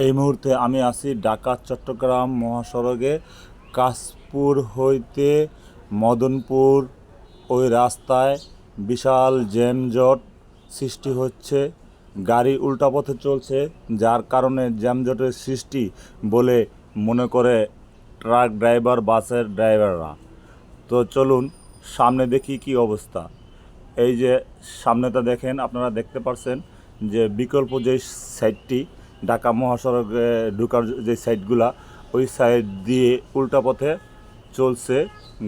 এই মুহূর্তে আমি আছি ঢাকা চট্টগ্রাম মহাসড়কে কাশপুর হইতে মদনপুর। ওই রাস্তায় বিশাল জ্যামজট সৃষ্টি হচ্ছে, গাড়ি উল্টা পথে চলছে, যার কারণে জ্যামজটের সৃষ্টি বলে মনে করে ট্রাক ড্রাইভার, বাসের ড্রাইভাররা। তো চলুন সামনে দেখি কি অবস্থা। এই যে সামনেটা দেখেন, আপনারা দেখতে পাচ্ছেন যে বিকল্প যে সাইডটি ঢাকা মহাসড়কে ঢোকার যে সাইডগুলা, ওই সাইড দিয়ে উল্টা পথে চলছে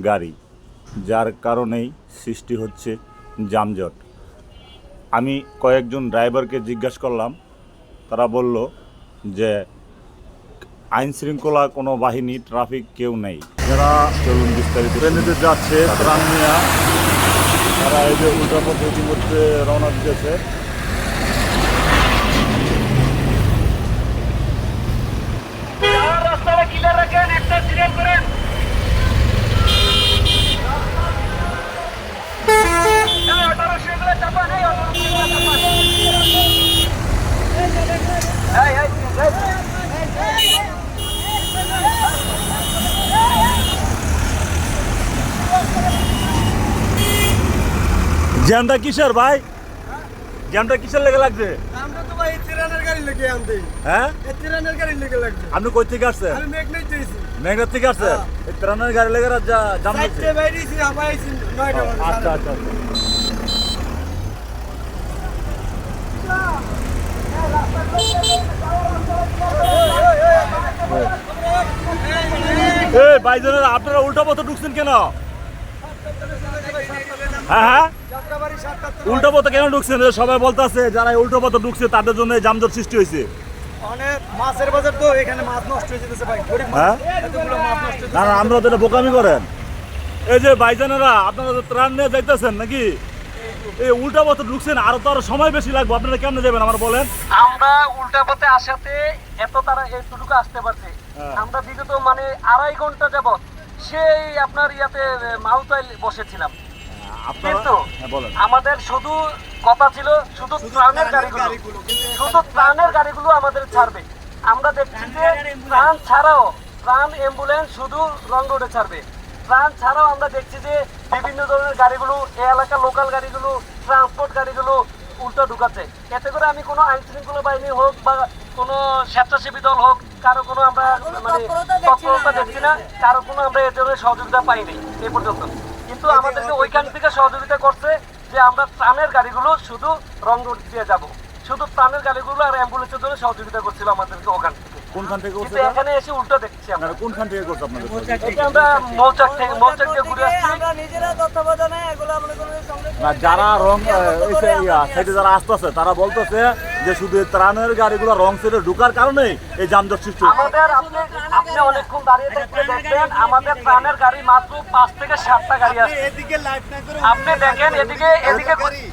গাড়ি, যার কারণেই সৃষ্টি হচ্ছে যানজট। আমি কয়েকজন ড্রাইভারকে জিজ্ঞাসা করলাম, তারা বলল যে আইন শৃঙ্খলা কোনো বাহিনী, ট্রাফিক কেউ নেই। যারা চলুন বিস্তারিত ট্রেনেতে যাচ্ছে ত্রাণ নিয়ে, তারা এই যে উল্টা পথে ইতিমধ্যে রওনা দিতেছে। জ্যামটা কিসের ভাই? জ্যামটা কিসের লেগে লাগছে? আমরা তো ভাই ট্রেনের গাড়ি লেগে আনতে। হ্যাঁ, এই ট্রেনের গাড়ি লেগে লাগছে। আপনি কই থেকে আসছেন? আমি মেঘনাই যাইছি। মেঘনা থেকে আসছেন? এই ট্রেনের গাড়ি লেগে জাম লাগছে। সাইডে বাইরেছি, আমরা আইছি 9টা বাজে। আচ্ছা আচ্ছা। এই ভাইজানেরা, আপনারা উল্টা পথে ঢুকছেন কেন? হ্যাঁ, যাত্রাবাড়ি ৭টা। উল্টো পথে কেন ঢুকছেন? সবাই বলতেছে যারা উল্টো পথে ঢুকছে তাদের জন্য যানজট সৃষ্টি হয়েছে। অনেক মাছের বাজার তো, এখানে মাছ নষ্ট হয়ে যেতেছে ভাই। গরিব হ্যাঁ? মাছ, এতগুলো মাছ নষ্ট হয়ে না না, আমরা তো এটা বোকামি করেন। এই যে ভাইজানেরা, আপনারা তো ত্রাণ নিয়ে যাইতেছেন নাকি? এই উল্টা পথে ঢুকছেন, আরো সময় বেশি লাগবে। আপনারা কেমনে যাবেন আমার বলেন? আমরা উল্টা পথে আসাতে এত তারা এতটুকু আসতে পারছে। আমরা বিগত মানে 2.5 ঘন্টা যাবত সেই আপনার ইয়াতে মালতায় বসেছিলাম, কিন্তু আমাদের শুধু কথা ছিল শুধু ত্রাণের গাড়িগুলো, শুধু ত্রাণের গাড়িগুলো আমাদের ছাড়বে। আমরা দেখছি যে ত্রাণ ছাড়াও, ত্রাণ অ্যাম্বুলেন্স শুধু রং রোডে ছাড়বে। ত্রাণ ছাড়াও আমরা দেখছি যে বিভিন্ন ধরনের গাড়িগুলো, এই এলাকার লোকাল গাড়িগুলো, ট্রান্সপোর্ট গাড়িগুলো উল্টো ঢুকাচ্ছে। এতে করে আমি কোনো আইন শৃঙ্খলা বাহিনী হোক বা কোনো স্বেচ্ছাসেবী দল হোক, কারো কোনো আমরা মানে তৎপরতা দেখছি না, কারো কোনো আমরা এ ধরনের সহযোগিতা পাইনি এ পর্যন্ত। কিন্তু আমাদেরকে ওইখান থেকে সহযোগিতা করছে যে আমরা ত্রাণের গাড়িগুলো শুধু রং রোড দিয়ে যাব, শুধু ত্রাণের গাড়িগুলো আর অ্যাম্বুলেন্সের জন্য সহযোগিতা করছিল আমাদেরকে ওখান থেকে। কোনখান থেকে? কিন্তু এখানে এসে উল্টো দেখছি আমরা। কোনখান থেকে করছে আপনাদের? এটা আমরা মৌচাক থেকে ঘুরে আসছি। আমরা নিজেরা তত্ত্বাবধানে এগুলো আমরা কোনো না, যারা রং সাইডে যারা আসতেছে তারা বলতেছে যে শুধু ত্রাণের গাড়িগুলো রং সাইডে ঢুকার কারণেই এই যানজট সৃষ্টি হচ্ছে। আমাদের আপনি অনেকক্ষণ দাঁড়িয়ে থাকতে দেখবেন আমাদের ত্রাণের গাড়ি মাত্র 5 থেকে 7টা গাড়ি আছে। এদিকে লাইট না করে আপনি দেখেন এদিকে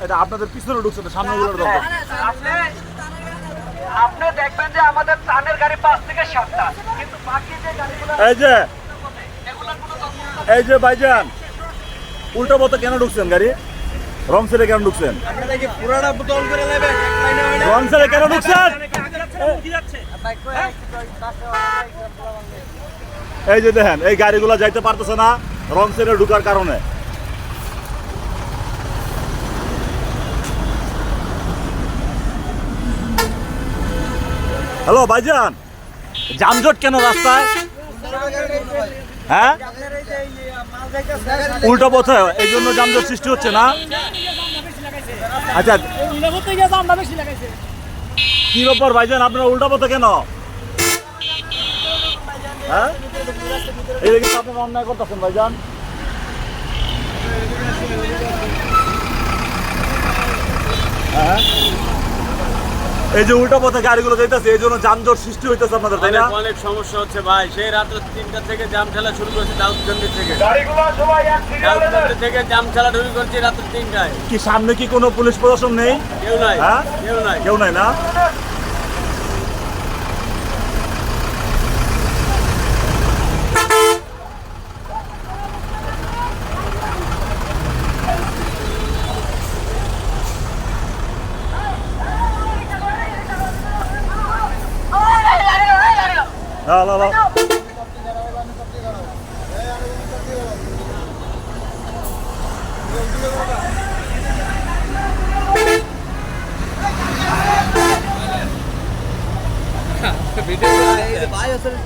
এটা আপনাদের পিছনে ঢুকছে, সামনেগুলোর দরকার। আপনি দেখবেন যে আমাদের ত্রাণের গাড়ি 5 থেকে 7টা, কিন্তু বাকি যে গাড়িগুলো এগুলোর কোনো তৎপরতা এই যে ভাইজান, উল্টো পথে কেন ঢুকছেন? গাড়ি রং সাইডে কেন ঢুকছেন? আপনারা কি পুরাটা বোতল করে নেবেন? রং সাইডে কেন ঢুকছেন? এই যে দেখেন, এই গাড়িগুলো যাইতে পারতেছে না রং সাইডে ঢুকার কারণে। হ্যালো ভাইজান, যানজট কেন রাস্তায়? হ্যাঁ, উল্টো পথে এই জন্য যানজট সৃষ্টি হচ্ছে না? আচ্ছা, কি ব্যাপার ভাইজান, আপনারা উল্টা পথে কেন? হ্যাঁ, এই দেখে আপনারা অন্যায় করতেছেন ভাইজান। হ্যাঁ, এই যে উল্টা পথে গাড়িগুলো যাইতেছে এই জন্য যানজট সৃষ্টি হইতেছে আপনাদের, তাই না? অনেক সমস্যা হচ্ছে ভাই। সেই রাত্রে 3টা থেকে জাম ঠেলা শুরু করেছে, দাউদকান্দি থেকে জাম ঠেলা শুরু করছে রাত্রে 3টায়। কি সামনে কি কোনো পুলিশ প্রশাসন নেই? কেউ নাই, হ্যাঁ, কেউ নাই না? লাও লাও লাও ভিডিও ভাই আসলে